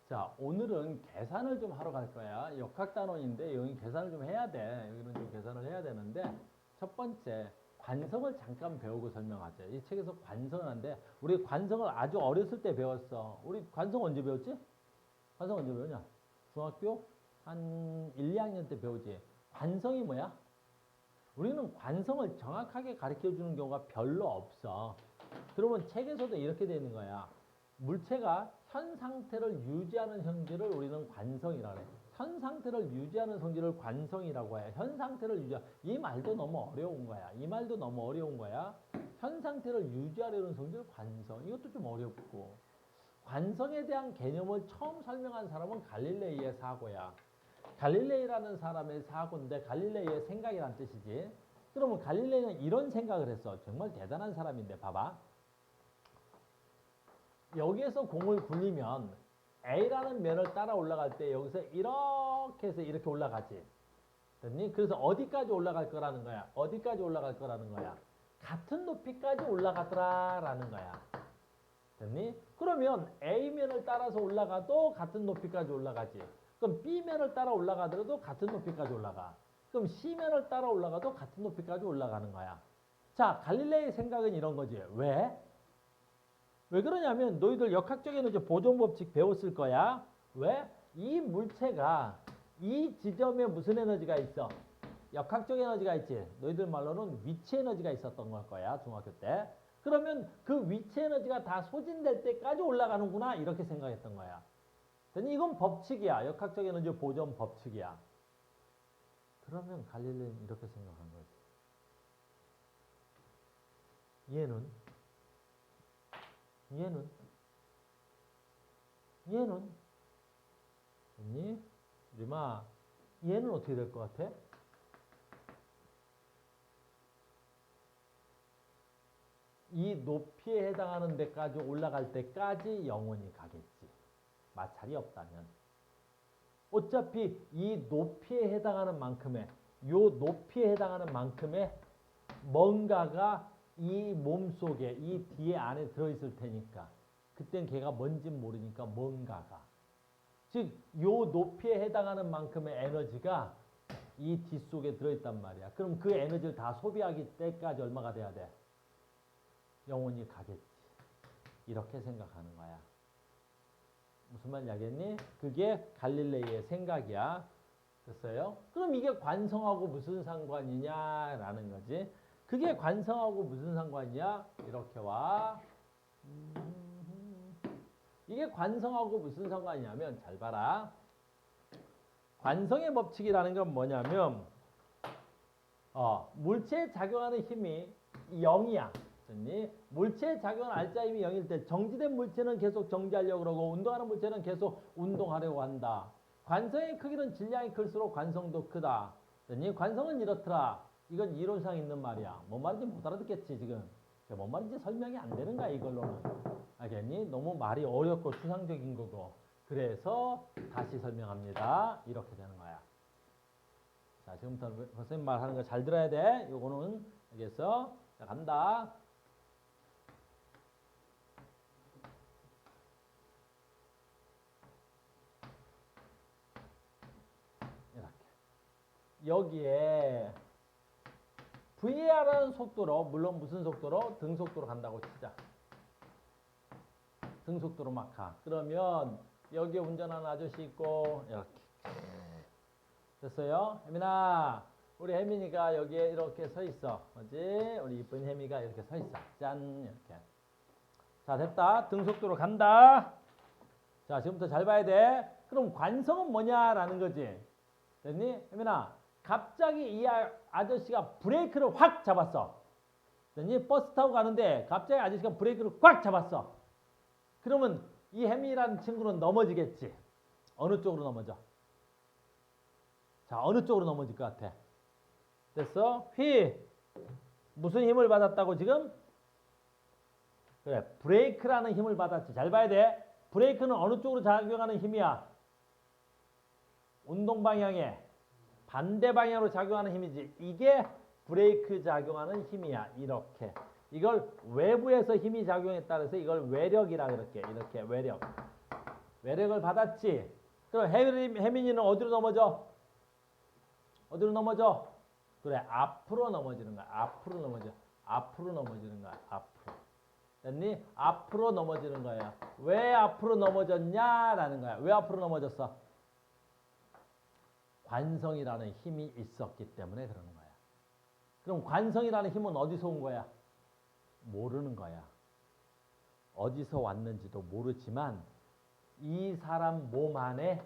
자, 오늘은 계산을 좀 하러 갈 거야. 역학단원인데 여기 계산을 좀 해야 돼. 여기는 좀 계산을 해야 되는데 첫 번째 관성을 잠깐 배우고 설명하자. 이 책에서 관성을 하는데 우리 관성을 아주 어렸을 때 배웠어. 우리 관성 언제 배웠지? 관성 언제 배우냐? 중학교 한 1, 2학년 때 배우지. 관성이 뭐야? 우리는 관성을 정확하게 가르쳐 주는 경우가 별로 없어. 그러면 책에서도 이렇게 되어 있는 거야. 물체가 현 상태를 유지하는 형질을 우리는 관성이라고 해. 현 상태를 유지하는 성질을 관성이라고 해. 현 상태를 유지. 이 말도 너무 어려운 거야. 이 말도 너무 어려운 거야. 현 상태를 유지하려는 성질 관성. 이것도 좀 어렵고. 관성에 대한 개념을 처음 설명한 사람은 갈릴레이의 사고야. 갈릴레이라는 사람의 사고인데 갈릴레이의 생각이란 뜻이지. 그러면 갈릴레이는 이런 생각을 했어. 정말 대단한 사람인데 봐봐. 여기에서 공을 굴리면 A라는 면을 따라 올라갈 때 여기서 이렇게 해서 이렇게 올라가지. 됐니? 그래서 어디까지 올라갈 거라는 거야? 어디까지 올라갈 거라는 거야? 같은 높이까지 올라가더라라는 거야. 됐니? 그러면 A면을 따라서 올라가도 같은 높이까지 올라가지. 그럼 B면을 따라 올라가더라도 같은 높이까지 올라가. 그럼 C면을 따라 올라가도 같은 높이까지 올라가는 거야. 자, 갈릴레이의 생각은 이런 거지. 왜? 왜 그러냐면 너희들 역학적 에너지 보존 법칙 배웠을 거야. 왜? 이 물체가 이 지점에 무슨 에너지가 있어? 역학적 에너지가 있지. 너희들 말로는 위치 에너지가 있었던 걸 거야. 중학교 때. 그러면 그 위치 에너지가 다 소진될 때까지 올라가는구나. 이렇게 생각했던 거야. 이건 법칙이야. 역학적 에너지 보존 법칙이야. 그러면 갈릴레이는 이렇게 생각한 거지. 얘는 됐니? 리마 얘는 어떻게 될 것 같아? 이 높이에 해당하는 데까지 올라갈 때까지 영원히 가겠지. 마찰이 없다면. 어차피 이 높이에 해당하는 만큼의 뭔가가 이 몸속에 이 뒤에 안에 들어있을 테니까 그땐 걔가 뭔진 모르니까 뭔가가 즉 요 높이에 해당하는 만큼의 에너지가 이 뒤 속에 들어있단 말이야. 그럼 그 에너지를 다 소비하기 때까지 얼마가 돼야 돼? 영원히 가겠지. 이렇게 생각하는 거야. 무슨 말인지 알겠니? 그게 갈릴레이의 생각이야. 됐어요? 그럼 이게 관성하고 무슨 상관이냐라는 거지. 그게 관성하고 무슨 상관이야? 이렇게 와. 이게 관성하고 무슨 상관이냐면 잘 봐라. 관성의 법칙이라는 건 뭐냐면 물체에 작용하는 힘이 0이야. 됐니? 물체에 작용하는 알자 힘이 0일 때 정지된 물체는 계속 정지하려고 그러고 운동하는 물체는 계속 운동하려고 한다. 관성의 크기는 질량이 클수록 관성도 크다. 됐니? 관성은 이렇더라. 이건 이론상 있는 말이야. 뭔 말인지 못 알아듣겠지 지금. 뭔 말인지 설명이 안 되는 거야 이걸로는. 알겠니? 너무 말이 어렵고 추상적인 거고. 그래서 다시 설명합니다. 이렇게 되는 거야. 자, 지금부터 선생님 말하는 거 잘 들어야 돼. 요거는 알겠어? 자, 간다. 이렇게. 여기에 VR하는 속도로, 물론 무슨 속도로? 등속도로 간다고 치자. 등속도로 막 가. 그러면 여기에 운전하는 아저씨 있고 이렇게. 됐어요? 혜민아, 우리 혜민이가 여기에 이렇게 서 있어. 뭐지? 우리 이쁜 혜미가 이렇게 서 있어. 짠, 이렇게. 자, 됐다. 등속도로 간다. 자, 지금부터 잘 봐야 돼. 그럼 관성은 뭐냐라는 거지. 됐니? 혜민아, 갑자기 이 아저씨가 브레이크를 확 잡았어. 됐니? 버스 타고 가는데 갑자기 아저씨가 브레이크를 꽉 잡았어. 그러면 이 혜미라는 친구는 넘어지겠지. 어느 쪽으로 넘어져? 자, 어느 쪽으로 넘어질 것 같아? 됐어? 무슨 힘을 받았다고 지금? 그래, 브레이크라는 힘을 받았지. 잘 봐야 돼. 브레이크는 어느 쪽으로 작용하는 힘이야? 운동 방향에 반대 방향으로 작용하는 힘이지. 이게 브레이크 작용하는 힘이야. 이렇게. 이걸 외부에서 힘이 작용에 따라서 이걸 외력이라 그럴게. 이렇게 외력. 외력을 받았지. 그럼 혜민이는 어디로 넘어져? 어디로 넘어져? 그래, 앞으로 넘어지는 거야. 앞으로 넘어져. 앞으로 넘어지는 거야. 앞으로. 됐니? 앞으로 넘어지는 거야. 왜 앞으로 넘어졌냐라는 거야. 왜 앞으로 넘어졌어? 관성이라는 힘이 있었기 때문에 그러는 거야. 그럼 관성이라는 힘은 어디서 온 거야? 모르는 거야. 어디서 왔는지도 모르지만 이 사람 몸 안에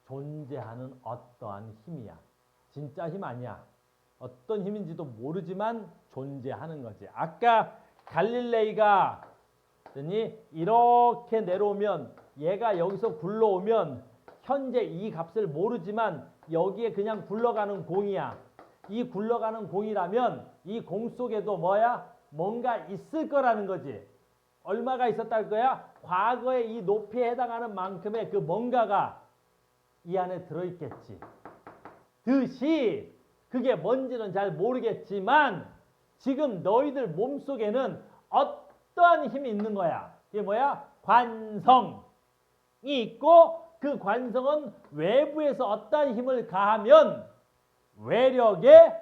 존재하는 어떠한 힘이야. 진짜 힘 아니야. 어떤 힘인지도 모르지만 존재하는 거지. 아까 갈릴레이가 이렇게 내려오면 얘가 여기서 굴러오면 현재 이 값을 모르지만 여기에 그냥 굴러가는 공이야. 이 굴러가는 공이라면 이 공 속에도 뭐야? 뭔가 있을 거라는 거지. 얼마가 있었다는 거야? 과거에 이 높이에 해당하는 만큼의 그 뭔가가 이 안에 들어있겠지. 듯이 그게 뭔지는 잘 모르겠지만 지금 너희들 몸속에는 어떠한 힘이 있는 거야. 그게 뭐야? 관성이 있고 그 관성은 외부에서 어떠한 힘을 가하면 외력의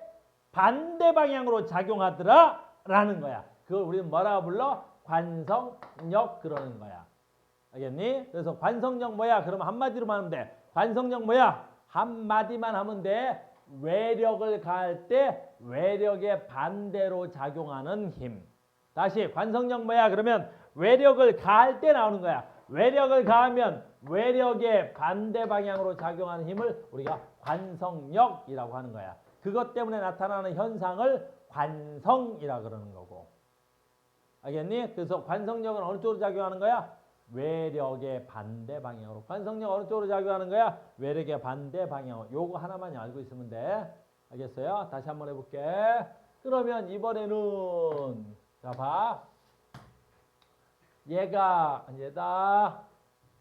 반대 방향으로 작용하더라 라는 거야. 그걸 우리는 뭐라고 불러? 관성력 그러는 거야. 알겠니? 그래서 관성력 뭐야? 그러면 한마디로만 하면 돼. 관성력 뭐야? 한마디만 하면 돼. 외력을 가할 때 외력의 반대로 작용하는 힘. 다시 관성력 뭐야? 그러면 외력을 가할 때 나오는 거야. 외력을 가하면 외력의 반대 방향으로 작용하는 힘을 우리가 관성력이라고 하는 거야. 그것 때문에 나타나는 현상을 관성이라 그러는 거고. 알겠니? 그래서 관성력은 어느 쪽으로 작용하는 거야? 외력의 반대 방향으로. 관성력 어느 쪽으로 작용하는 거야? 외력의 반대 방향으로. 요거 하나만 알고 있으면 돼. 알겠어요? 다시 한번 해볼게. 그러면 이번에는 자 봐. 얘다.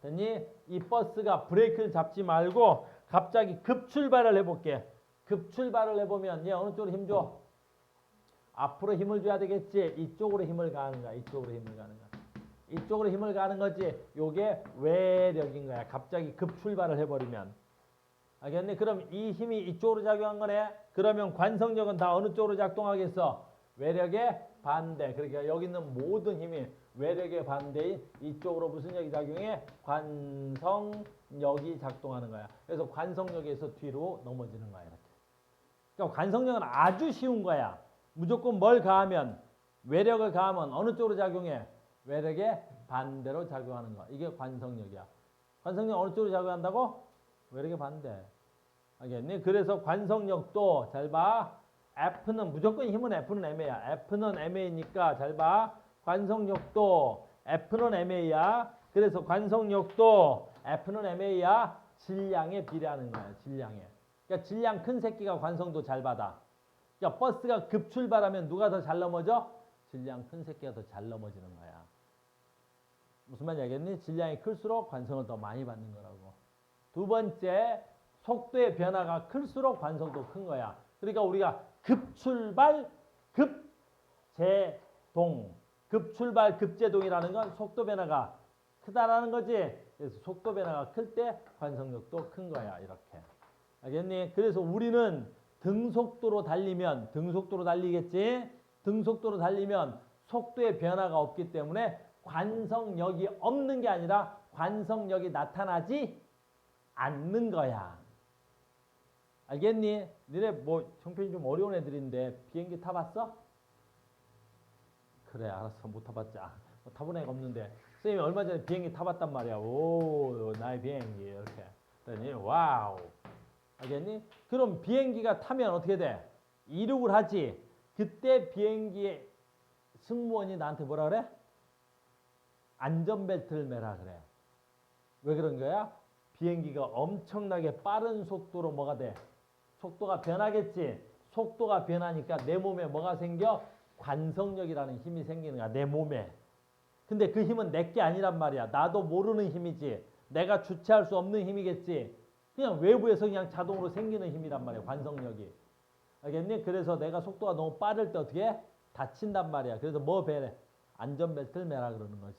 됐니? 이 버스가 브레이크를 잡지 말고 갑자기 급출발을 해볼게. 급출발을 해보면 얘 어느 쪽으로 힘 줘? 앞으로 힘을 줘야 되겠지. 이쪽으로 힘을 가하는 거야. 이쪽으로 힘을 가는 거야. 이쪽으로 힘을 가는 거지. 요게 외력인 거야. 갑자기 급출발을 해버리면. 알겠니? 그럼 이 힘이 이쪽으로 작용한 거네. 그러면 관성력은 다 어느 쪽으로 작동하겠어? 외력의 반대. 그러니까 여기 있는 모든 힘이 외력의 반대인 이쪽으로 무슨力이 작용해? 관성력이 작동하는 거야. 그래서 관성력에서 뒤로 넘어지는 거야. 이렇게. 그러니까 관성력은 아주 쉬운 거야. 무조건 뭘 가하면 외력을 가하면 어느 쪽으로 작용해? 외력의 반대로 작용하는 거. 이게 관성력이야. 관성력 어느 쪽으로 작용한다고? 외력의 반대. 알겠니? 그래서 관성력도 잘 봐. F는 무조건 힘은 F는 MA야. F는 MA니까 잘 봐. 관성력도 F는 MA야. 그래서 관성력도 F는 MA야. 질량에 비례하는 거야. 질량에. 그러니까 질량 큰 새끼가 관성도 잘 받아. 그러니까 버스가 급출발하면 누가 더 잘 넘어져? 질량 큰 새끼가 더 잘 넘어지는 거야. 무슨 말인지 알겠니? 질량이 클수록 관성을 더 많이 받는 거라고. 두 번째, 속도의 변화가 클수록 관성도 큰 거야. 그러니까 우리가 급출발, 급제동. 급출발, 급제동이라는 건 속도 변화가 크다라는 거지. 그래서 속도 변화가 클 때 관성력도 큰 거야. 이렇게. 알겠니? 그래서 우리는 등속도로 달리면, 등속도로 달리겠지? 등속도로 달리면 속도의 변화가 없기 때문에 관성력이 없는 게 아니라 관성력이 나타나지 않는 거야. 알겠니? 너네 뭐 형편이 좀 어려운 애들인데 비행기 타봤어? 그래 알았어 못 타봤자. 뭐 타본 애가 없는데 선생님이 얼마 전에 비행기 타봤단 말이야. 오 나의 비행기 이렇게. 그러니 와우. 알겠니? 그럼 비행기가 타면 어떻게 돼? 이륙을 하지. 그때 비행기의 승무원이 나한테 뭐라 그래? 안전벨트를 매라 그래. 왜 그런 거야? 비행기가 엄청나게 빠른 속도로 뭐가 돼? 속도가 변하겠지. 속도가 변하니까 내 몸에 뭐가 생겨? 관성력이라는 힘이 생기는 거야. 내 몸에. 근데 그 힘은 내게 아니란 말이야. 나도 모르는 힘이지. 내가 주체할 수 없는 힘이겠지. 그냥 외부에서 그냥 자동으로 생기는 힘이란 말이야. 관성력이. 알겠니? 그래서 내가 속도가 너무 빠를 때 어떻게 해? 다친단 말이야. 그래서 뭐 매래? 안전벨트를 매라 그러는 거지.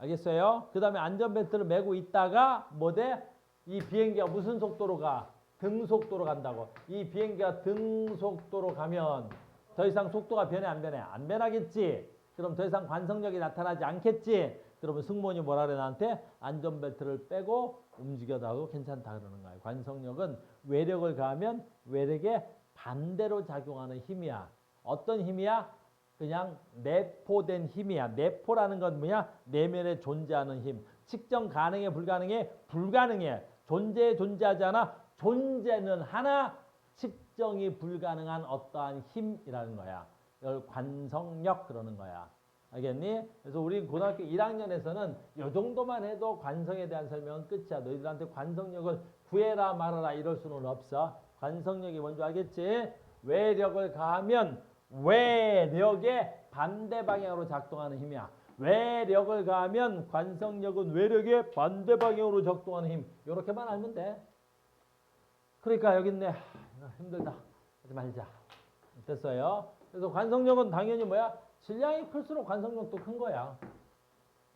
알겠어요? 그 다음에 안전벨트를 메고 있다가 뭐 돼? 이 비행기가 무슨 속도로 가? 등속도로 간다고. 이 비행기가 등속도로 가면 더 이상 속도가 변해 안 변해? 안 변하겠지. 그럼 더 이상 관성력이 나타나지 않겠지. 그러면 승무원이 뭐라 그래 나한테? 안전벨트를 빼고 움직여다고 괜찮다 그러는 거야. 관성력은 외력을 가하면 외력에 반대로 작용하는 힘이야. 어떤 힘이야? 그냥 내포된 힘이야. 내포라는 건 뭐냐? 내면에 존재하는 힘. 측정 가능해 불가능해? 불가능해. 존재하지 않아? 존재는 하나 측정이 불가능한 어떠한 힘이라는 거야. 이걸 관성력 그러는 거야. 알겠니? 그래서 우리 고등학교 1학년에서는 이 정도만 해도 관성에 대한 설명은 끝이야. 너희들한테 관성력을 구해라 말아라 이럴 수는 없어. 관성력이 뭔지 알겠지? 외력을 가하면 외력의 반대 방향으로 작동하는 힘이야. 외력을 가하면 관성력은 외력의 반대 방향으로 작동하는 힘. 이렇게만 알면 돼. 그러니까 여기 있네. 힘들다. 하지 말자. 됐어요. 그래서 관성력은 당연히 뭐야? 질량이 클수록 관성력도 큰 거야.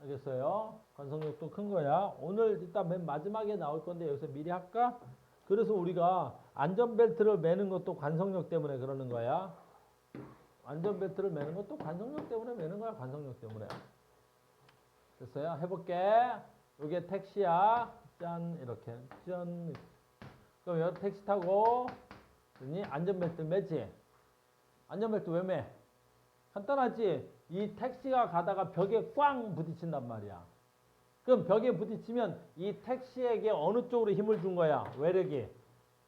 알겠어요? 관성력도 큰 거야. 오늘 일단 맨 마지막에 나올 건데 여기서 미리 할까? 그래서 우리가 안전벨트를 매는 것도 관성력 때문에 그러는 거야. 안전벨트를 매는 것도 관성력 때문에 매는 거야. 관성력 때문에. 됐어요? 해볼게. 이게 택시야. 짠 이렇게. 짠. 그럼 여기 택시 타고 안전벨트 매지? 안전벨트 왜 매? 간단하지? 이 택시가 가다가 벽에 꽝 부딪힌단 말이야. 그럼 벽에 부딪히면 이 택시에게 어느 쪽으로 힘을 준 거야? 외력이.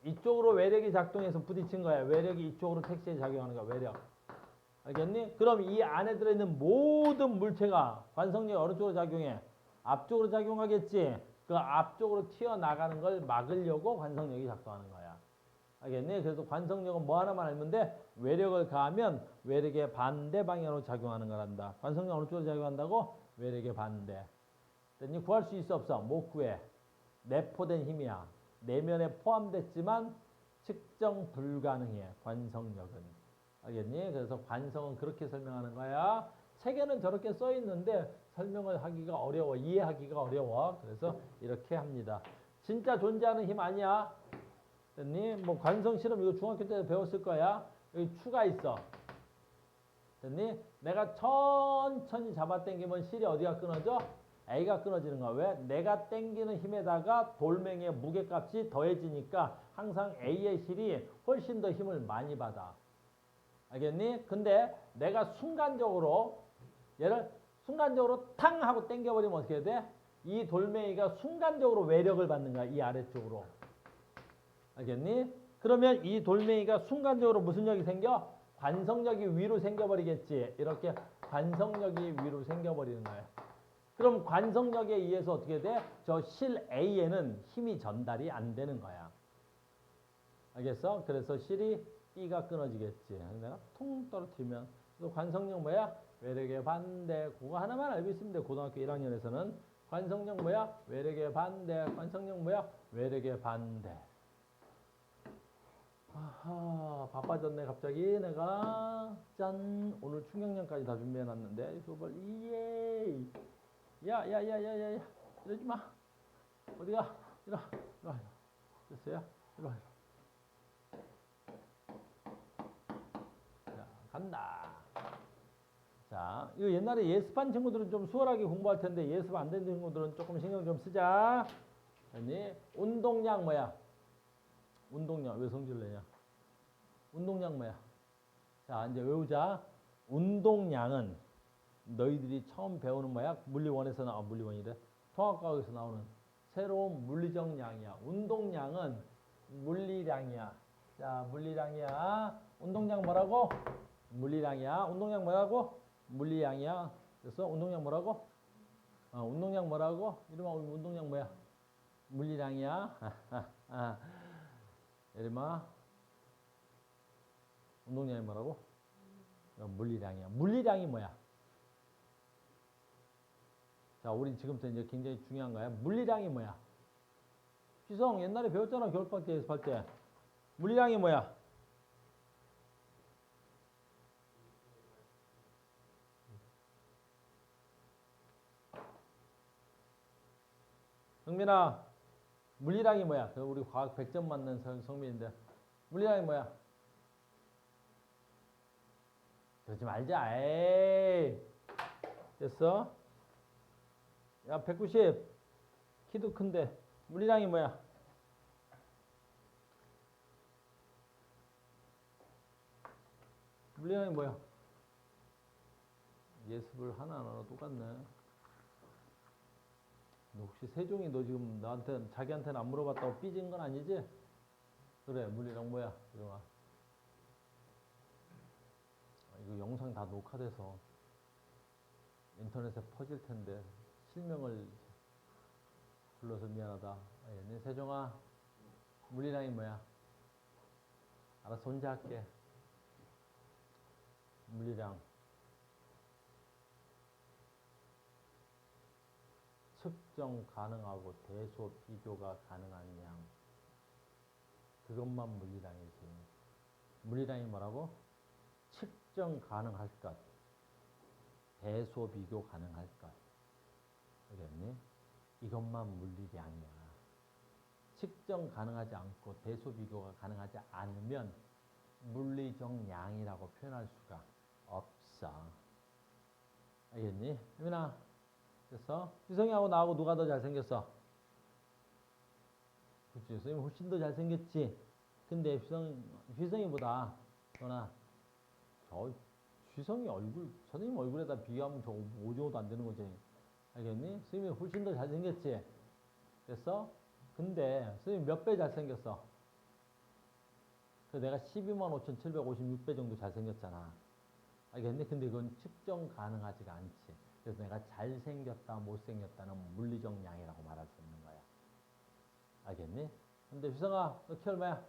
이쪽으로 외력이 작동해서 부딪힌 거야. 외력이 이쪽으로 택시에 작용하는 거야. 외력. 알겠니? 그럼 이 안에 들어있는 모든 물체가 관성력이 어느 쪽으로 작용해? 앞쪽으로 작용하겠지? 그 앞쪽으로 튀어나가는 걸 막으려고 관성력이 작동하는 거야. 알겠니? 그래서 관성력은 뭐 하나만 알면 돼? 외력을 가하면 외력의 반대 방향으로 작용하는 거란다. 관성력 어느 쪽으로 작용한다고? 외력의 반대. 됐니? 구할 수 있어 없어? 못 구해. 내포된 힘이야. 내면에 포함됐지만 측정 불가능해. 관성력은. 알겠니? 그래서 관성은 그렇게 설명하는 거야. 책에는 저렇게 써 있는데 설명을 하기가 어려워. 이해하기가 어려워. 그래서 이렇게 합니다. 진짜 존재하는 힘 아니야. 됐니? 뭐 관성 실험 이거 중학교 때 배웠을 거야. 여기 추가 있어. 됐니? 내가 천천히 잡아당기면 실이 어디가 끊어져? A가 끊어지는 거야. 왜? 내가 당기는 힘에다가 돌멩이의 무게값이 더해지니까 항상 A의 실이 훨씬 더 힘을 많이 받아. 알겠니? 근데 내가 순간적으로 얘를 순간적으로 탕 하고 당겨버리면 어떻게 돼? 이 돌멩이가 순간적으로 외력을 받는 거야. 이 아래쪽으로. 알겠니? 그러면 이 돌멩이가 순간적으로 무슨 lực 생겨? 관성력이 위로 생겨버리겠지. 이렇게 관성력이 위로 생겨버리는 거야. 그럼 관성력에 의해서 어떻게 돼? 저 실 A에는 힘이 전달이 안 되는 거야. 알겠어? 그래서 실이 B가 끊어지겠지. 내가 통 떨어뜨리면. 그래서 관성력 뭐야? 외력의 반대. 그거 하나만 알고 있으면 돼. 고등학교 1학년에서는. 관성력 뭐야? 외력의 반대. 관성력 뭐야? 외력의 반대. 아하, 바빠졌네 갑자기 내가. 짠, 오늘 충격령까지 다 준비해놨는데 수업을 이에 야야야야야야 이러지마. 어디가? 이리와. 됐어요? 이리와. 자, 간다. 자, 이거 옛날에 예습한 친구들은 좀 수월하게 공부할 텐데 예습 안 된 친구들은 조금 신경 좀 쓰자. 아니, 운동량 뭐야? 운동량 왜 성질 내냐? 운동량 뭐야? 자, 이제 외우자. 운동량은 너희들이 처음 배우는 뭐야? 물리원에서 물리원이래. 통합과학에서 나오는 새로운 물리적 양이야. 운동량은 물리량이야. 자, 물리량이야. 운동량 뭐라고? 물리량이야. 운동량 뭐라고? 물리량이야. 그래서 운동량 뭐라고? 운동량 뭐라고? 이름아, 운동량 뭐야? 물리량이야. 이름아, 운동량이 뭐라고? 물리량이야. 물리량이 뭐야? 자, 우리 지금부터 이제 굉장히 중요한 거야. 물리량이 뭐야? 희성, 옛날에 배웠잖아. 겨울방학 때 연습할 때. 물리량이 뭐야? 성민아, 물리량이 뭐야? 우리 과학 100점 맞는 성민인데 물리량이 뭐야? 그러지 말자. 에이. 됐어? 야, 190. 키도 큰데 물리량이 뭐야? 물리량이 뭐야? 예습을 하나하나 똑같네. 너 혹시 세종이 너 지금 나한테 자기한테는 안 물어봤다고 삐진 건 아니지? 그래, 물리량 뭐야? 세종아. 이거 영상 다 녹화돼서 인터넷에 퍼질 텐데 실명을 불러서 미안하다. 네, 세종아, 물리량이 뭐야? 알아서 혼자 할게. 물리량. 측정 가능하고 대소 비교가 가능한 양. 그것만 물리량이지. 물리량이 뭐라고? 측정 가능할 것. 대소 비교 가능할 것. 알겠니? 이것만 물리량이야. 측정 가능하지 않고 대소 비교가 가능하지 않으면 물리적 양이라고 표현할 수가 없어. 알겠니? 혜민아, 됐어? 희성이하고 나하고 누가 더 잘생겼어? 그치, 선생님 훨씬 더 잘생겼지? 근데 휘성이보다 너나 저 휘성이 얼굴, 선생님 얼굴에다 비교하면 저 오징어도 안 되는 거지. 알겠니? 선생님이 훨씬 더 잘생겼지? 됐어? 근데 선생님 몇 배 잘생겼어? 내가 125,756배 정도 잘생겼잖아. 알겠니? 근데 그건 측정 가능하지가 않지. 그래서 내가 잘생겼다, 못생겼다는 물리적 양이라고 말할 수 있는 거야. 알겠니? 근데 휘성아, 너 키 얼마야?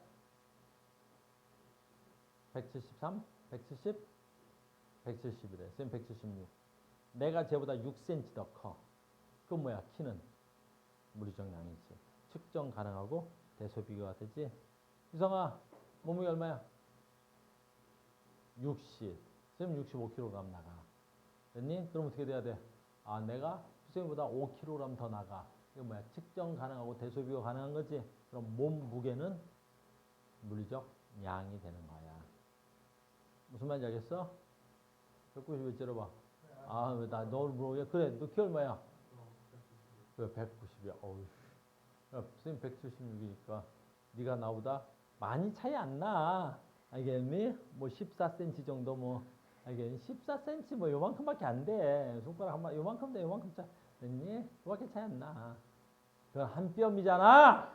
173? 170? 170이래. 선생님 176. 내가 쟤보다 6cm 더 커. 그건 뭐야? 키는 물리적 양이지. 측정 가능하고 대소 비교가 되지. 휘성아, 몸무게 얼마야? 60. 선생님 65kg 나가. 됐니? 그럼 어떻게 돼야 돼? 아, 내가 휘성이보다 5kg 더 나가. 이거 뭐야? 측정 가능하고 대소 비교 가능한 거지. 그럼 몸 무게는 물리적 양이 되는 거야. 무슨 말인지 알겠어? 190몇 째려봐. 아, 왜 나 너를 물어보냐? 그래, 너 키 얼마야? 그래, 190이야. 어우, 야, 선생님 176이니까 네가 나보다 많이 차이 안 나. 알겠니? 뭐 14cm 정도 뭐, 알겠니? 14cm 뭐 요만큼밖에 안 돼. 손가락 한 번 요만큼 돼, 요만큼 차. 됐니? 그밖에 차이 안 나. 그 한 뼘이잖아.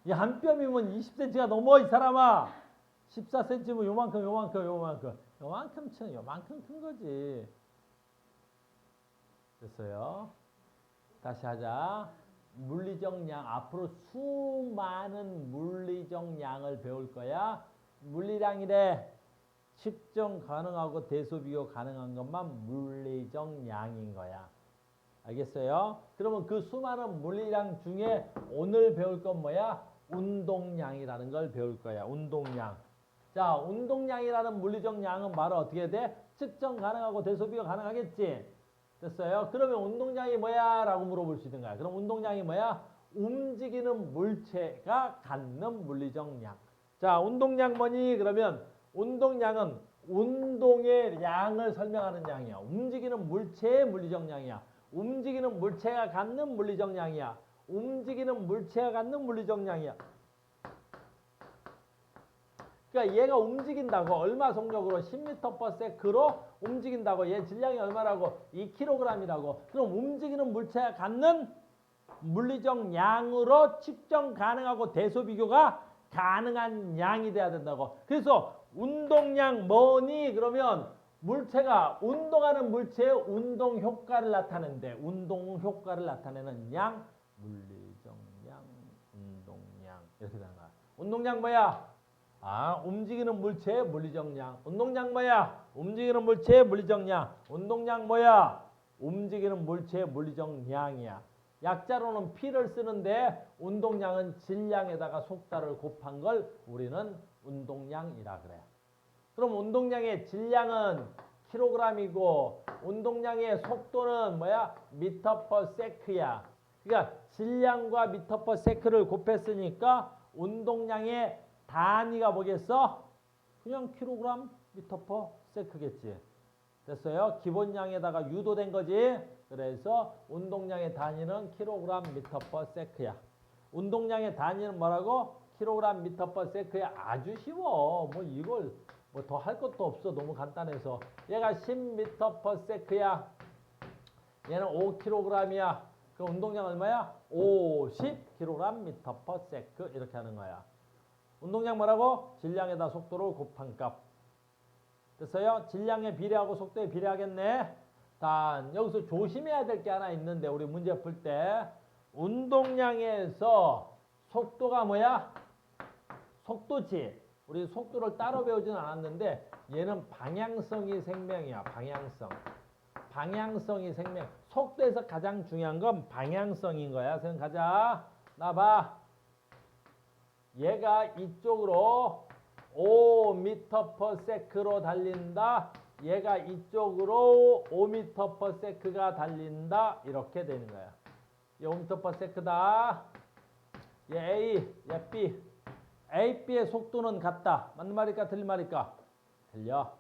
이 한 뼘이면 20cm가 넘어, 이 사람아. 14cm면 요만큼 쳐, 요만큼 큰 거지. 됐어요? 다시 하자. 물리적 양, 앞으로 수많은 물리적 양을 배울 거야. 물리량이래. 측정 가능하고 대소 비교 가능한 것만 물리적 양인 거야. 알겠어요? 그러면 그 수많은 물리량 중에 오늘 배울 건 뭐야? 운동량이라는 걸 배울 거야. 운동량. 자, 운동량이라는 물리적 양은 바로 어떻게 돼? 측정 가능하고 대소 비교 가능하겠지? 됐어요? 그러면 운동량이 뭐야? 라고 물어볼 수 있는 거야. 그럼 운동량이 뭐야? 움직이는 물체가 갖는 물리적 양. 자, 운동량 뭐니? 그러면 운동량은 운동의 양을 설명하는 양이야. 움직이는 물체의 물리적 양이야. 움직이는 물체가 갖는 물리적 양이야. 움직이는 물체가 갖는 물리적 양이야. 그러니까 얘가 움직인다고 얼마 속력으로 10m/s로 움직인다고. 얘 질량이 얼마라고? 2kg이라고. 그럼 움직이는 물체가 갖는 물리적 양으로 측정 가능하고 대소 비교가 가능한 양이 돼야 된다고. 그래서 운동량 뭐니? 그러면 물체가 운동하는 물체의 운동 효과를 나타내는데 운동 효과를 나타내는 양, 물리적 양, 운동량 이렇게 되는 거야. 운동량 뭐야? 아, 움직이는 물체의 물리적 양. 운동량 뭐야? 움직이는 물체의 물리적 양. 운동량 뭐야? 움직이는 물체의 물리적 양이야. 약자로는 P를 쓰는데 운동량은 질량에다가 속달을 곱한 걸 우리는 운동량이라 그래. 그럼 운동량의 질량은 킬로그램이고 운동량의 속도는 뭐야? 미터 퍼 세크야. 그러니까 질량과 미터 퍼 세크를 곱했으니까 운동량의 단위가 뭐겠어? 그냥 킬로그램 미터 퍼 세크겠지. 됐어요? 기본량에다가 유도된 거지. 그래서 운동량의 단위는 킬로그램 미터 퍼 세크야. 운동량의 단위는 뭐라고? 킬로그램 미터 퍼 세크야. 아주 쉬워. 뭐 이걸 뭐 더 할 것도 없어. 너무 간단해서. 얘가 10미터 퍼 세크야. 얘는 5kg이야. 그럼 운동량 얼마야? 50kg 미터 퍼 세크 이렇게 하는 거야. 운동량 뭐라고? 질량에다 속도를 곱한 값. 됐어요? 질량에 비례하고 속도에 비례하겠네. 단 여기서 조심해야 될 게 하나 있는데 우리 문제 풀 때 운동량에서 속도가 뭐야? 속도지. 우리 속도를 따로 배우지는 않았는데 얘는 방향성이 생명이야. 방향성. 방향성이 생명. 속도에서 가장 중요한 건 방향성인 거야. 생각하자. 나 봐. 얘가 이쪽으로 5m per sec로 달린다. 얘가 이쪽으로 5m per sec가 달린다. 이렇게 되는 거야. 얘 5m per sec다. 얘 A, 얘 B. A, B의 속도는 같다. 맞는 말일까? 틀린 말일까? 틀려.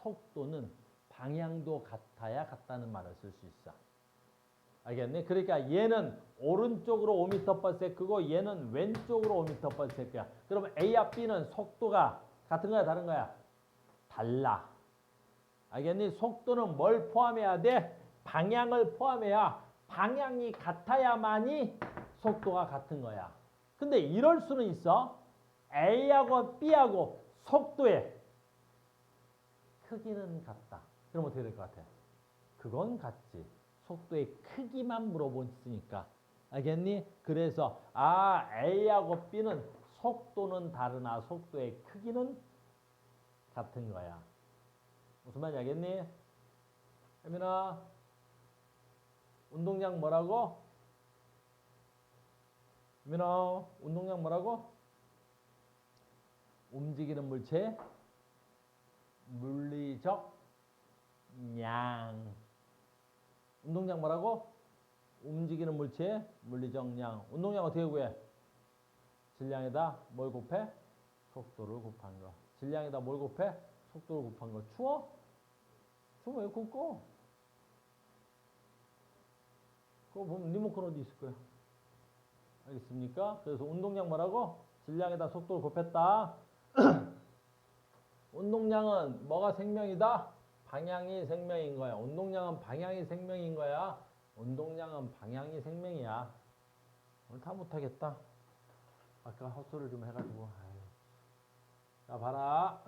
속도는 방향도 같아야 같다는 말을 쓸 수 있어. 알겠니? 그러니까 얘는 오른쪽으로 5m per sec고 얘는 왼쪽으로 5m per sec야. 그러면 A와 B는 속도가 같은 거야? 다른 거야? 달라. 알겠니? 속도는 뭘 포함해야 돼? 방향을 포함해야 방향이 같아야만이 속도가 같은 거야. 근데 이럴 수는 있어. A하고 B하고 속도의 크기는 같다. 그럼 어떻게 될 것 같아? 그건 같지. 속도의 크기만 물어보니까. 알겠니? 그래서 A하고 B는 속도는 다르나 속도의 크기는 같은 거야. 무슨 말인지 알겠니? 혜민아, 운동량 뭐라고? 혜민아, 운동량 뭐라고? 움직이는 물체, 물리적 량. 운동량 뭐라고? 움직이는 물체, 물리적 량. 운동량 어떻게 구해? 질량에다 뭘 곱해? 속도를 곱한 거. 질량에다 뭘 곱해? 속도를 곱한 거. 추워? 추워 왜 굽고? 그거 보면 리모컨 어디 있을 거야? 알겠습니까? 그래서 운동량 뭐라고? 질량에다 속도를 곱했다. 운동량은 뭐가 생명이다? 방향이 생명인 거야. 운동량은 방향이 생명인 거야. 운동량은 방향이 생명이야. 오늘 다 못하겠다. 아까 헛소리를 좀 해가지고. 아유. 자, 봐라.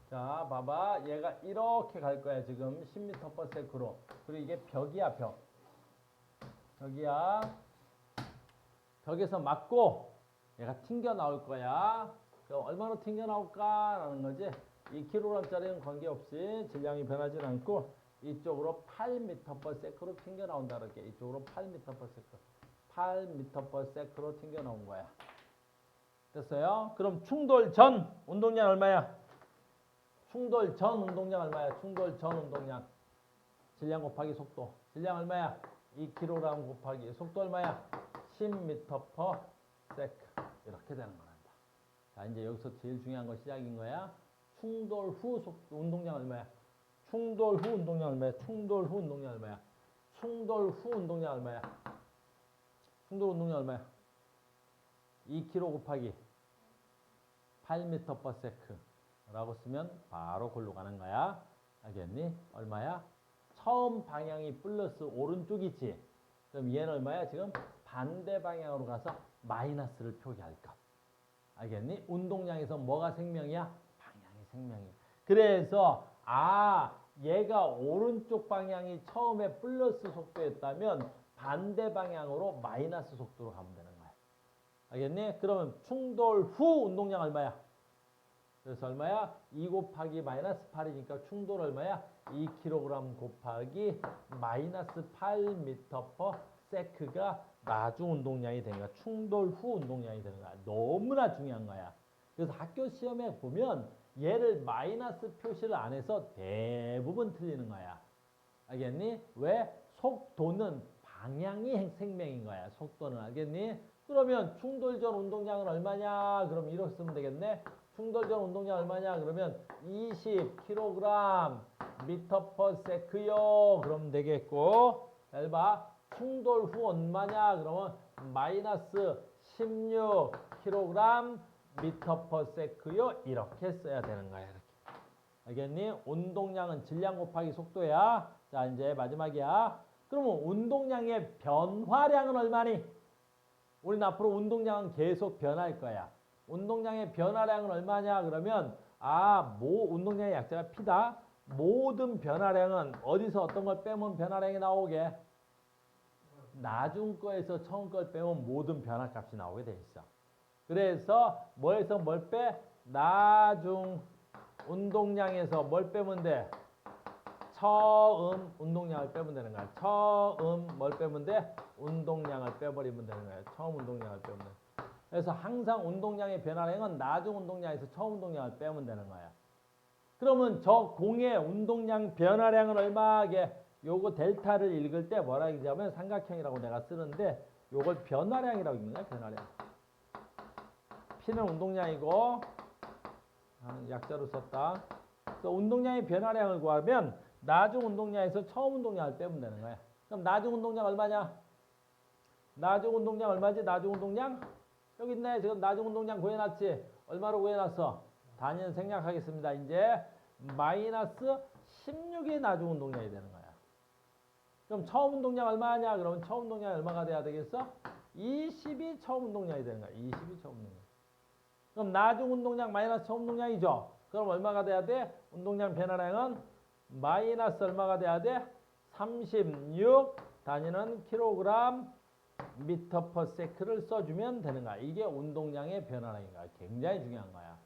자, 봐봐. 얘가 이렇게 갈 거야. 지금 10m per sec로. 그리고 이게 벽이야, 벽. 벽이야. 벽에서 맞고 얘가 튕겨 나올 거야. 그럼 얼마나 튕겨 나올까라는 거지. 2kg짜리는 관계없이 질량이 변하지 않고 이쪽으로 8m per sec로 튕겨 나온다. 이렇게 이쪽으로 8m per sec. 8m per sec로 튕겨 나온 거야. 됐어요? 그럼 충돌 전 운동량 얼마야? 충돌 전 운동량 얼마야? 충돌 전 운동량. 질량 곱하기 속도. 질량 얼마야? 2kg 곱하기 속도 얼마야? 10m per sec. 이렇게 되는 거란다. 자, 이제 여기서 제일 중요한 거 시작인 거야. 충돌 후 속도 운동량 얼마야? 충돌 후 운동량 얼마야? 충돌 후 운동량 얼마야? 충돌 후 운동량 얼마야? 충돌 운동량 얼마야? 2kg 곱하기 8m per sec. 라고 쓰면 바로 골로 가는 거야. 알겠니? 얼마야? 처음 방향이 플러스 오른쪽이지. 그럼 얘는 얼마야? 지금 반대 방향으로 가서 마이너스를 표기할 것. 알겠니? 운동량에서 뭐가 생명이야? 방향이 생명이야. 그래서 얘가 오른쪽 방향이 처음에 플러스 속도였다면 반대 방향으로 마이너스 속도로 가면 되는 거야. 알겠니? 그러면 충돌 후 운동량 얼마야? 그래서 얼마야? 2 곱하기 마이너스 8이니까 충돌 얼마야? 2kg 곱하기 마이너스 8m/s가 나중 운동량이 되는 거야. 충돌 후 운동량이 되는 거야. 너무나 중요한 거야. 그래서 학교 시험에 보면 얘를 마이너스 표시를 안 해서 대부분 틀리는 거야. 알겠니? 왜? 속도는 방향이 생명인 거야. 속도는. 알겠니? 그러면 충돌 전 운동량은 얼마냐? 그럼 이렇게 쓰면 되겠네. 충돌 전 운동량 얼마냐? 그러면 20kg m/s요. 그러면 되겠고. 잘 봐. 충돌 후 얼마냐? 그러면 마이너스 16kg m/s요. 이렇게 써야 되는 거야. 이렇게. 알겠니? 운동량은 질량 곱하기 속도야. 자, 이제 마지막이야. 그러면 운동량의 변화량은 얼마니? 우리는 앞으로 운동량은 계속 변할 거야. 운동량의 변화량은 얼마냐? 그러면 운동량의 약자가 P다. 모든 변화량은 어디서 어떤 걸 빼면 변화량이 나오게? 나중 거에서 처음 걸 빼면 모든 변화값이 나오게 돼 있어. 그래서 뭐에서 뭘 빼? 나중 운동량에서 뭘 빼면 돼? 처음 운동량을 빼면 되는 거야. 처음 뭘 빼면 돼? 운동량을 빼버리면 되는 거야. 처음 운동량을 빼면 돼. 그래서 항상 운동량의 변화량은 나중 운동량에서 처음 운동량을 빼면 되는 거야. 그러면 저 공의 운동량 변화량은 얼마게? 요거 델타를 읽을 때 뭐라 읽냐면 삼각형이라고 내가 쓰는데 요걸 변화량이라고 읽는 거야. 변화량. P는 운동량이고 약자로 썼다. 그래서 운동량의 변화량을 구하면 나중 운동량에서 처음 운동량을 빼면 되는 거야. 그럼 나중 운동량 얼마냐? 나중 운동량 얼마지? 나중 운동량? 여기 있네. 지금 나중 운동량 구해놨지? 얼마로 구해놨어? 단위는 생략하겠습니다. 이제 마이너스 16이 나중 운동량이 되는 거야. 그럼 처음 운동량 얼마냐? 그러면 처음 운동량이 얼마가 돼야 되겠어? 20이 처음 운동량이 되는 거야. 20이 처음 운동량. 그럼 나중 운동량 마이너스 처음 운동량이죠? 그럼 얼마가 돼야 돼? 운동량 변화량은 마이너스 얼마가 돼야 돼? 36 단위는 킬로그램 m/s를 써주면 되는 거야. 이게 운동량의 변화량인 거야. 굉장히 중요한 거야.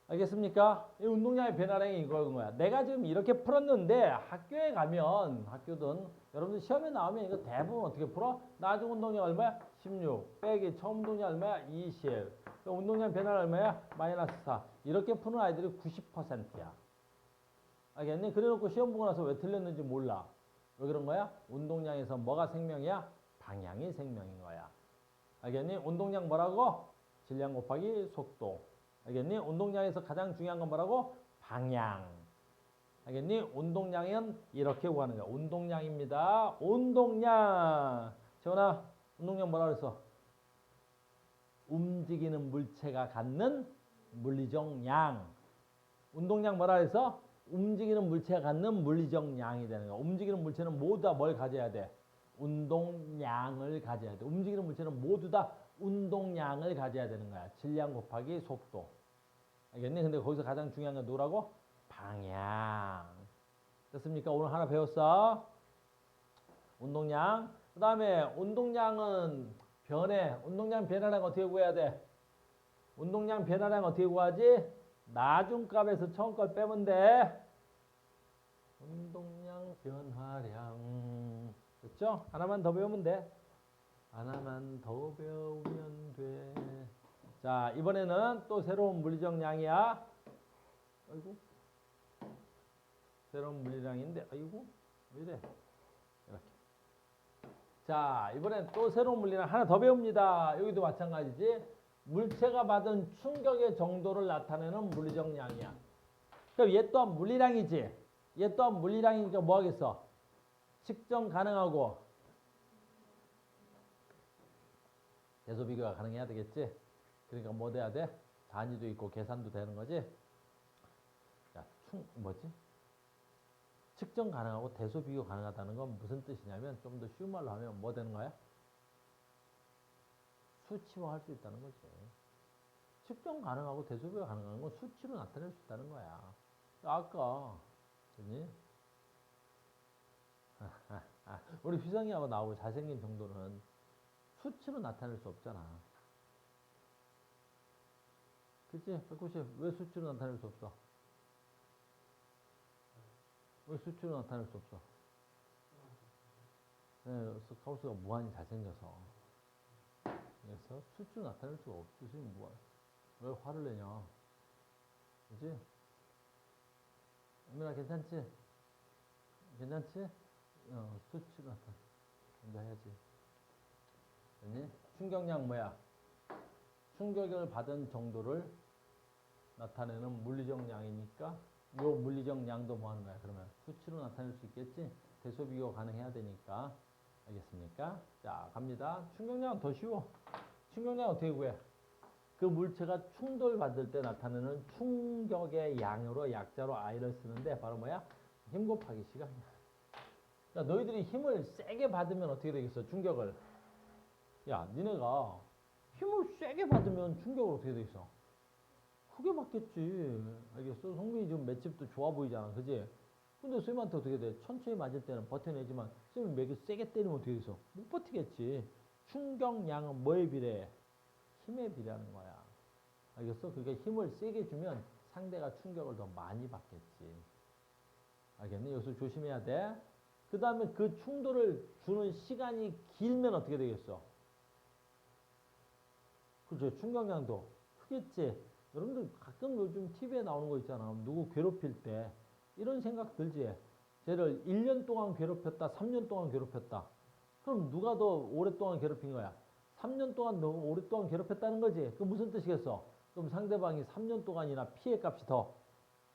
알겠습니까? 이 운동량의 변화량이 이거인 거야. 내가 지금 이렇게 풀었는데 학교에 가면 학교든 여러분들 시험에 나오면 이거 대부분 어떻게 풀어? 나중 운동량 얼마야? 16 빼기 처음 운동량 얼마야? 20 운동량 변화량 얼마야? 마이너스 4 이렇게 푸는 아이들이 90%야. 알겠니? 그래놓고 시험 보고 나서 왜 틀렸는지 몰라. 왜 그런 거야? 운동량에서 뭐가 생명이야? 방향이 생명인 거야. 알겠니? 운동량 뭐라고? 질량 곱하기 속도. 알겠니? 운동량에서 가장 중요한 건 뭐라고? 방향. 알겠니? 운동량은 이렇게 구하는 거야. 운동량입니다. 운동량. 재원아, 운동량 뭐라 그랬어? 움직이는 물체가 갖는 물리적 양. 운동량 뭐라 그랬어? 움직이는 물체가 갖는 물리적 양이 되는 거야. 움직이는 물체는 모두 다 뭘 가져야 돼? 운동량을 가져야 돼. 움직이는 물체는 모두 다 운동량을 가져야 되는 거야. 질량 곱하기 속도. 알겠니? 근데 거기서 가장 중요한 건 뭐라고? 방향. 됐습니까? 오늘 하나 배웠어. 운동량. 그 다음에 운동량은 변해. 운동량 변화량 어떻게 구해야 돼? 운동량 변화량 어떻게 구하지? 나중값에서 처음 걸 빼면 돼. 운동량 변화량. 그렇죠? 하나만 더 배우면 돼. 하나만 더 배우면 돼. 자, 이번에는 또 새로운 물리적 양이야. 아이고. 새로운 물리량인데, 아이고. 왜 이래? 이렇게. 자, 이번엔 또 새로운 물리량 하나 더 배웁니다. 여기도 마찬가지지. 물체가 받은 충격의 정도를 나타내는 물리적 양이야. 그럼 얘 또한 물리량이지. 얘 또한 물리량이니까 뭐 하겠어? 측정 가능하고 대소 비교가 가능해야 되겠지. 그러니까 뭐 돼야 돼? 단위도 있고 계산도 되는 거지. 자, 뭐지? 측정 가능하고 대소 비교 가능하다는 건 무슨 뜻이냐면 좀 더 쉬운 말로 하면 뭐 되는 거야? 수치화할 수 있다는 거지. 측정 가능하고 대소 비교 가능한 건 수치로 나타낼 수 있다는 거야. 아까 그지? 우리 휘성이하고 나하고 잘생긴 정도는 수치로 나타낼 수 없잖아. 그치? 190. 왜 수치로 나타낼 수 없어? 왜 수치로 나타낼 수 없어? 네, 카우스가 무한히 잘생겨서. 그래서 수치로 나타낼 수가 없지. 지금 왜 화를 내냐? 그치? 은민아, 괜찮지? 괜찮지? 수치로 나타내. 먼저 해야지. 됐니? 충격량 뭐야? 충격을 받은 정도를 나타내는 물리적 양이니까 요 물리적 양도 뭐 하는 거야? 그러면 수치로 나타낼 수 있겠지? 대소 비교 가능해야 되니까. 알겠습니까? 자, 갑니다. 충격량은 더 쉬워. 충격량 어떻게 구해? 그 물체가 충돌받을 때 나타내는 충격의 양으로 약자로 I를 쓰는데 바로 뭐야? 힘 곱하기 시간이야. 야, 너희들이 힘을 세게 받으면 어떻게 되겠어? 충격을. 야, 니네가 힘을 세게 받으면 충격을 어떻게 되겠어? 크게 받겠지. 알겠어? 성빈이 지금 맷집도 좋아 보이잖아. 그지? 근데 쌤한테 어떻게 돼? 천천히 맞을 때는 버텨내지만 쌤이 맥을 세게 때리면 어떻게 되겠어? 못 버티겠지. 충격량은 뭐에 비례해? 힘에 비례하는 거야. 알겠어? 그러니까 힘을 세게 주면 상대가 충격을 더 많이 받겠지. 알겠니? 여기서 조심해야 돼. 그 다음에 그 충돌을 주는 시간이 길면 어떻게 되겠어? 그죠? 충격량도 크겠지. 여러분들 가끔 요즘 TV에 나오는 거 있잖아. 누구 괴롭힐 때 이런 생각 들지? 쟤를 1년 동안 괴롭혔다, 3년 동안 괴롭혔다. 그럼 누가 더 오랫동안 괴롭힌 거야? 3년 동안 너무 오랫동안 괴롭혔다는 거지. 그 무슨 뜻이겠어? 그럼 상대방이 3년 동안이나 피해값이 더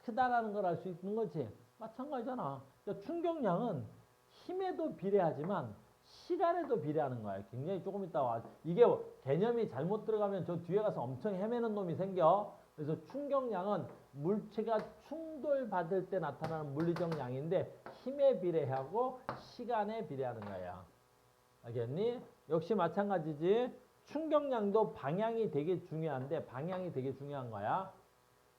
크다라는 걸 알 수 있는 거지. 마찬가지잖아. 그러니까 충격량은 힘에도 비례하지만 시간에도 비례하는 거야. 굉장히 조금 있다 와. 이게 개념이 잘못 들어가면 저 뒤에 가서 엄청 헤매는 놈이 생겨. 그래서 충격량은 물체가 충돌받을 때 나타나는 물리적 양인데 힘에 비례하고 시간에 비례하는 거야. 알겠니? 역시 마찬가지지. 충격량도 방향이 되게 중요한데 방향이 되게 중요한 거야.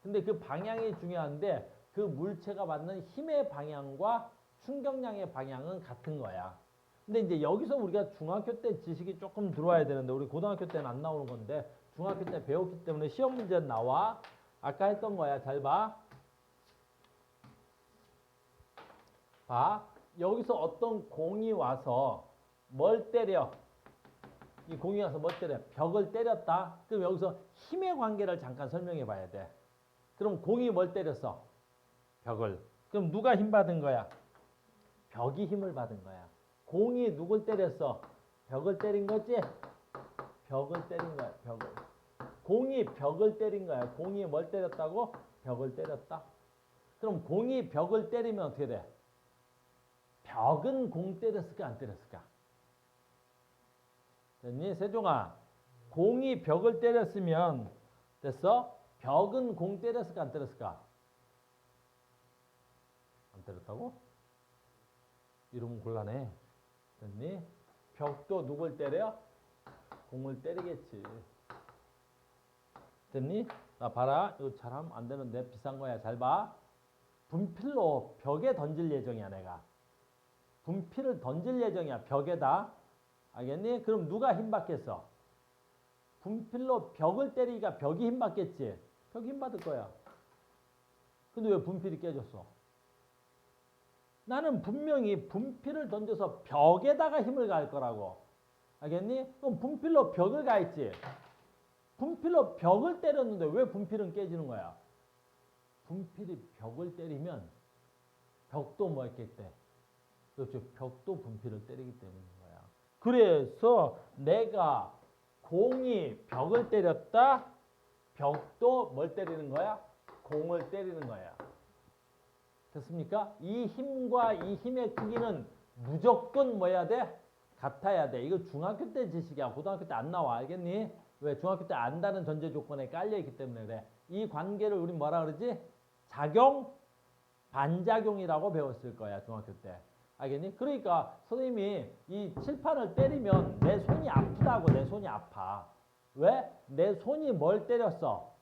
근데 그 방향이 중요한데 그 물체가 받는 힘의 방향과 충격량의 방향은 같은 거야. 근데 이제 여기서 우리가 중학교 때 지식이 조금 들어와야 되는데 우리 고등학교 때는 안 나오는 건데 중학교 때 배웠기 때문에 시험 문제는 나와. 아까 했던 거야. 잘 봐. 봐. 여기서 어떤 공이 와서 뭘 때려? 이 공이 와서 뭘 때려? 벽을 때렸다. 그럼 여기서 힘의 관계를 잠깐 설명해 봐야 돼. 그럼 공이 뭘 때렸어? 벽을. 그럼 누가 힘 받은 거야? 벽이 힘을 받은 거야. 공이 누굴 때렸어? 벽을 때린 거지? 벽을 때린 거야. 벽을. 공이 벽을 때린 거야. 공이 뭘 때렸다고? 벽을 때렸다. 그럼 공이 벽을 때리면 어떻게 돼? 벽은 공 때렸을까 안 때렸을까? 됐니? 세종아. 공이 벽을 때렸으면 됐어? 벽은 공 때렸을까 안 때렸을까? 안 때렸다고? 이러면 곤란해. 됐니? 벽도 누굴 때려? 공을 때리겠지. 됐니? 나 봐라. 이거 잘하면 안 되는데 비싼 거야. 잘 봐. 분필로 벽에 던질 예정이야 내가. 분필을 던질 예정이야. 벽에다. 알겠니? 그럼 누가 힘 받겠어? 분필로 벽을 때리니까 벽이 힘 받겠지. 벽이 힘 받을 거야. 근데 왜 분필이 깨졌어? 나는 분명히 분필을 던져서 벽에다가 힘을 가할 거라고. 알겠니? 그럼 분필로 벽을 가했지. 분필로 벽을 때렸는데 왜 분필은 깨지는 거야? 분필이 벽을 때리면 벽도 뭐 했겠대? 그렇죠. 벽도 분필을 때리기 때문인 거야. 그래서 내가 공이 벽을 때렸다. 벽도 뭘 때리는 거야? 공을 때리는 거야. 됐습니까? 이 힘과 이 힘의 크기는 무조건 뭐 해야 돼? 같아야 돼. 이거 중학교 때 지식이야. 고등학교 때 안 나와. 알겠니? 왜? 중학교 때 안다는 전제 조건에 깔려있기 때문에 그래. 이 관계를 우리 뭐라 그러지? 작용, 반작용이라고 배웠을 거야. 중학교 때. 알겠니? 그러니까 선생님이 이 칠판을 때리면 내 손이 아프다고. 내 손이 아파. 왜? 내 손이 뭘 때렸어?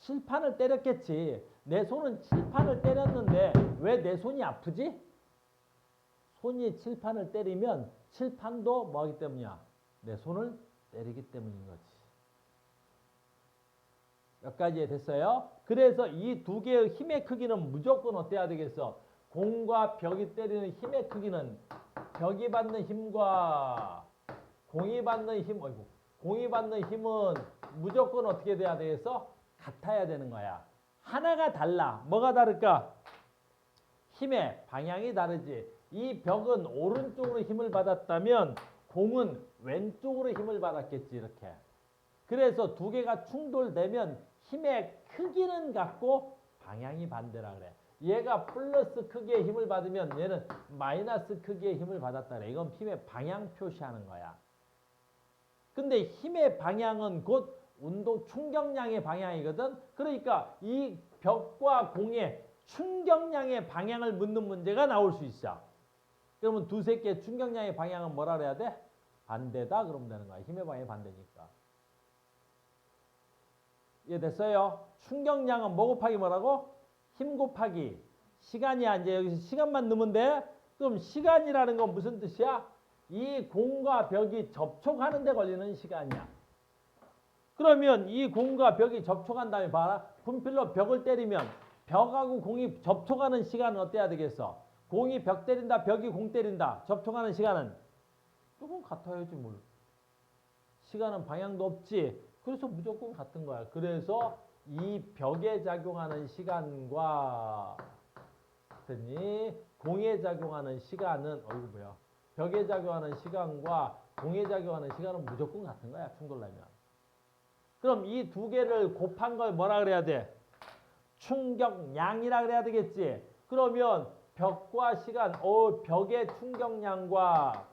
칠판을 때렸겠지. 내 손은 칠판을 때렸는데 왜 내 손이 아프지? 손이 칠판을 때리면 칠판도 뭐 하기 때문이야? 내 손을 때리기 때문인 거지. 여기까지 됐어요? 그래서 이 두 개의 힘의 크기는 무조건 어때야 되겠어? 공과 벽이 때리는 힘의 크기는 벽이 받는 힘과 공이 받는 힘, 공이 받는 힘은 무조건 어떻게 돼야 되겠어? 같아야 되는 거야. 하나가 달라. 뭐가 다를까? 힘의 방향이 다르지. 이 벽은 오른쪽으로 힘을 받았다면 공은 왼쪽으로 힘을 받았겠지. 이렇게. 그래서 두 개가 충돌되면 힘의 크기는 같고 방향이 반대라 그래. 얘가 플러스 크기의 힘을 받으면 얘는 마이너스 크기의 힘을 받았다 그래. 이건 힘의 방향 표시하는 거야. 근데 힘의 방향은 곧 운동 충격량의 방향이거든. 그러니까 이 벽과 공의 충격량의 방향을 묻는 문제가 나올 수 있어. 그러면 두세 개의 충격량의 방향은 뭐라 그래야 돼? 반대다 그러면 되는 거야. 힘의 방향이 반대니까. 이해됐어요? 충격량은 뭐 곱하기 뭐라고? 힘 곱하기 시간이야. 이제 여기서 시간만 넣으면 돼. 그럼 시간이라는 건 무슨 뜻이야? 이 공과 벽이 접촉하는 데 걸리는 시간이야. 그러면 이 공과 벽이 접촉한 다음에 봐라. 분필로 벽을 때리면 벽하고 공이 접촉하는 시간은 어때야 되겠어? 공이 벽 때린다, 벽이 공 때린다. 접촉하는 시간은 조금 같아야지 뭘. 시간은 방향도 없지. 그래서 무조건 같은 거야. 그래서 이 벽에 작용하는 시간과 공에 작용하는 시간은 뭐야? 벽에 작용하는 시간과 공에 작용하는 시간은 무조건 같은 거야. 충돌나면. 그럼 이 두 개를 곱한 걸 뭐라 그래야 돼? 충격량이라 그래야 되겠지. 그러면 벽과 시간, 벽의 충격량과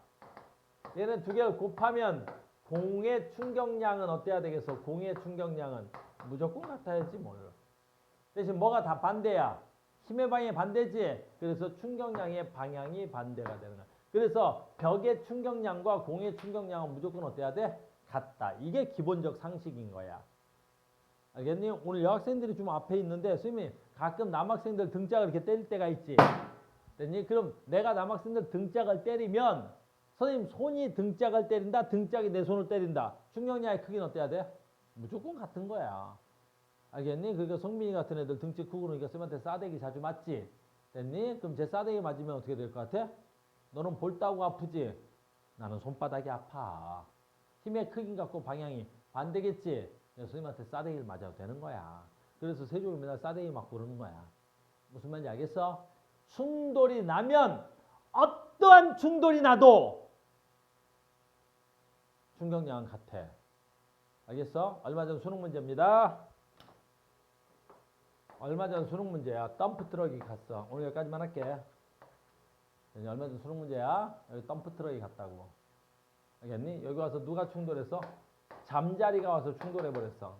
얘는 두 개를 곱하면 공의 충격량은 어때야 되겠어? 공의 충격량은 무조건 같아야지 뭘. 대신 뭐가 다 반대야? 힘의 방향이 반대지. 그래서 충격량의 방향이 반대가 되는 거야. 그래서 벽의 충격량과 공의 충격량은 무조건 어때야 돼? 같다. 이게 기본적 상식인 거야. 알겠니? 오늘 여학생들이 좀 앞에 있는데 선생님이 가끔 남학생들 등짝을 이렇게 때릴 때가 있지. 됐니? 그럼 내가 남학생들 등짝을 때리면 선생님 손이 등짝을 때린다. 등짝이 내 손을 때린다. 충격량의 크기는 어때야 돼? 무조건 같은 거야. 알겠니? 그러니까 성민이 같은 애들 등치 크고 그러니까 쌤한테 싸대기 자주 맞지? 됐니? 그럼 제 싸대기 맞으면 어떻게 될 것 같아? 너는 볼따구 아프지? 나는 손바닥이 아파. 힘의 크기 갖고 방향이 반대겠지? 선생님한테 싸대기를 맞아도 되는 거야. 그래서 세종이 맨날 싸대기 맞고 그러는 거야. 무슨 말인지 알겠어? 충돌이 나면 어떠한 충돌이 나도 충격량은 같아. 알겠어? 얼마 전 수능 문제입니다. 얼마 전 수능 문제야. 덤프 트럭이 갔어. 오늘 여기까지만 할게. 얼마 전 수능 문제야. 여기 덤프 트럭이 갔다고. 알겠니? 여기 와서 누가 충돌했어? 잠자리가 와서 충돌해버렸어.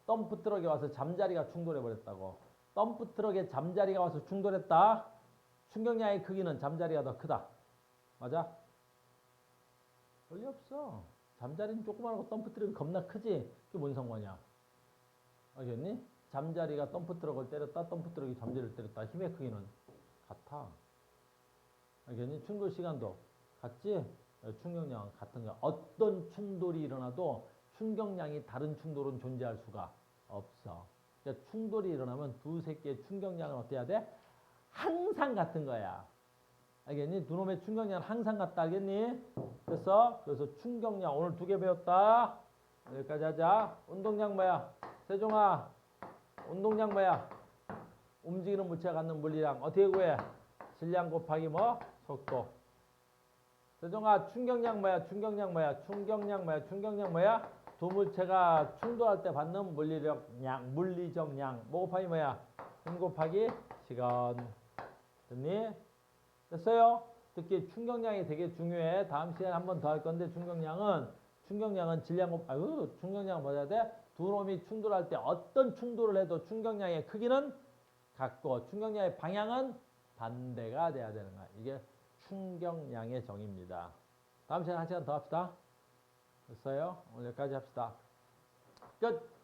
덤프 트럭에 와서 잠자리가 충돌해버렸다고. 덤프 트럭에 잠자리가 와서 충돌했다. 충격량의 크기는 잠자리가 더 크다. 맞아? 원리 없어. 잠자리는 조그마하고 덤프 트럭은 겁나 크지? 그게 뭔 상관이야? 알겠니? 잠자리가 덤프 트럭을 때렸다. 덤프 트럭이 잠자리를 때렸다. 힘의 크기는 같아. 알겠니? 충돌 시간도 같지? 충격량은 같은 거야. 어떤 충돌이 일어나도 충격량이 다른 충돌은 존재할 수가 없어. 그러니까 충돌이 일어나면 두세 개의 충격량은 어때야 돼? 항상 같은 거야. 알겠니? 두 놈의 충격량은 항상 같다. 알겠니? 그래서 충격량 오늘 두 개 배웠다. 여기까지 하자. 운동량 뭐야? 세종아. 운동량 뭐야? 움직이는 물체가 갖는 물리량. 어떻게 구해? 질량 곱하기 뭐? 속도. 세종아, 충격량 뭐야? 충격량 뭐야? 충격량 뭐야? 충격량 뭐야? 두 물체가 충돌할 때 받는 물리적 양. 뭐 곱하기 뭐야? 힘 곱하기 시간. 됐니? 됐어요? 특히 충격량이 되게 중요해. 다음 시간에 한 번 더 할 건데 충격량은 질량 충격량은 뭐 해야 돼? 두 놈이 충돌할 때 어떤 충돌을 해도 충격량의 크기는 같고 충격량의 방향은 반대가 돼야 되는 거야. 이게 충격량의 정의입니다. 다음 시간에 한 시간 더 합시다. 됐어요? 오늘 여기까지 합시다. 끝!